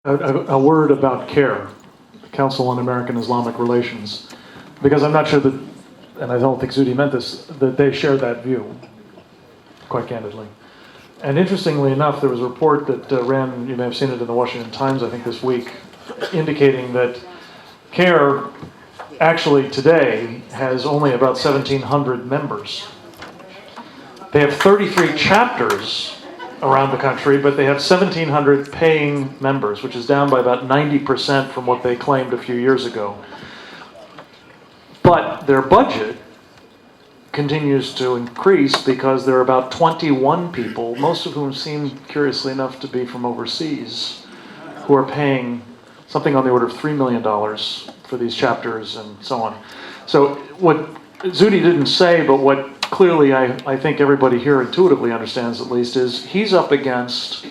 A word about CAIR, the Council on American Islamic Relations, because I'm not sure that, and I don't think Zuhdi meant this, that they share that view, quite candidly. And interestingly enough, there was a report that ran, you may have seen it in the Washington Times, I think this week, indicating that CAIR actually today has only about 1,700 members. They have 33 chapters around the country, but they have 1,700 paying members, which is down by about 90% from what they claimed a few years ago. But their budget continues to increase because there are about 21 people, most of whom seem, curiously enough, to be from overseas, who are paying something on the order of $3 million for these chapters and so on. So what Zuhdi didn't say, but what clearly I think everybody here intuitively understands at least, is he's up against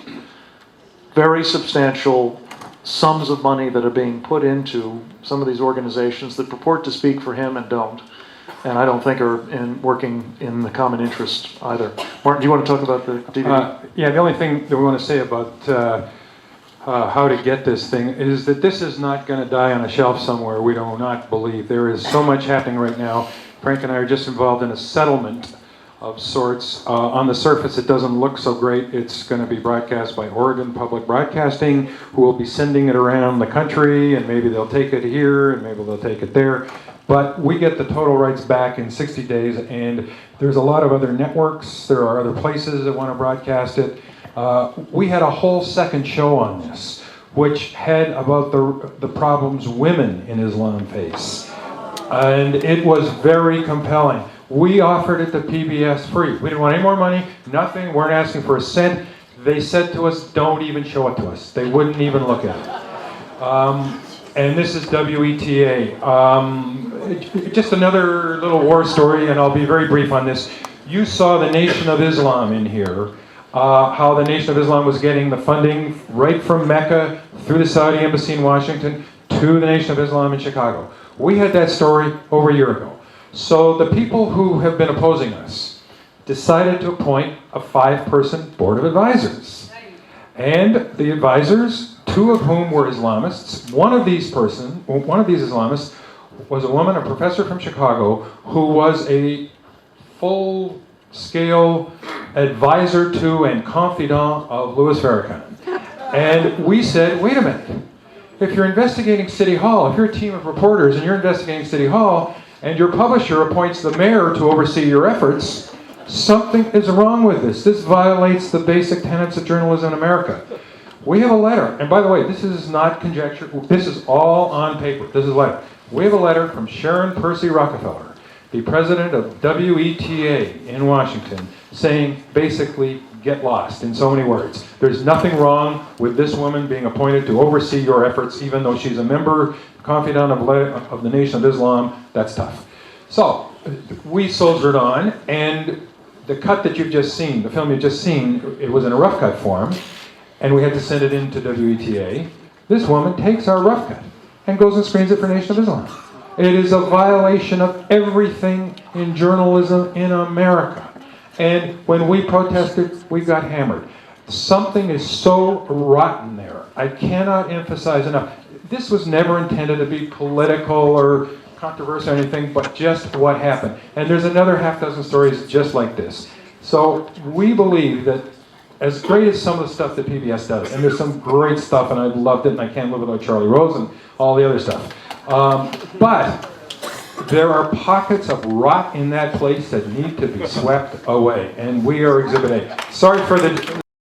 very substantial sums of money that are being put into some of these organizations that purport to speak for him and don't. And I don't think are working in the common interest either. Martyn, do you want to talk about the DVD? Yeah, the only thing that we want to say about how to get this thing is that this is not going to die on a shelf somewhere, we do not believe. There is so much happening right now. Frank and I are just involved in a settlement of sorts. On the surface, it doesn't look so great. It's going to be broadcast by Oregon Public Broadcasting, who will be sending it around the country, and maybe they'll take it here, and maybe they'll take it there. But we get the total rights back in 60 days, and there's a lot of other networks. There are other places that want to broadcast it. We had a whole second show on this, which had about the problems women in Islam face. And it was very compelling. We offered it to PBS free. We didn't want any more money, nothing, weren't asking for a cent. They said to us, don't even show it to us. They wouldn't even look at it. And this is WETA. Just another little war story, and I'll be very brief on this. You saw the Nation of Islam in here, how the Nation of Islam was getting the funding right from Mecca through the Saudi Embassy in Washington to the Nation of Islam in Chicago. We had that story over a year ago. So the people who have been opposing us decided to appoint a 5-person board of advisors. And the advisors, 2 of whom were Islamists, one of these Islamists was a woman, a professor from Chicago, who was a full-scale advisor to and confidant of Louis Farrakhan. And we said, wait a minute. If you're investigating City Hall, if you're a team of reporters and you're investigating City Hall, and your publisher appoints the mayor to oversee your efforts, something is wrong with this. This violates the basic tenets of journalism in America. We have a letter, and by the way, this is not conjecture, this is all on paper, this is a letter. We have a letter from Sharon Percy Rockefeller, the president of WETA in Washington, saying basically, get lost, in so many words. There's nothing wrong with this woman being appointed to oversee your efforts, even though she's a member, confidant of the Nation of Islam. That's tough. So, we soldiered on, and the cut that you've just seen, the film you've just seen, it was in a rough cut form, and we had to send it in to WETA. This woman takes our rough cut and goes and screens it for Nation of Islam. It is a violation of everything in journalism in America. And when we protested, we got hammered. Something is so rotten there. I cannot emphasize enough. This was never intended to be political or controversial or anything, but just what happened. And there's another half dozen stories just like this. So we believe that as great as some of the stuff that PBS does, and there's some great stuff, and I loved it, and I can't live without Charlie Rose and all the other stuff. But there are pockets of rot in that place that need to be swept away, and we are Exhibit A. Sorry for the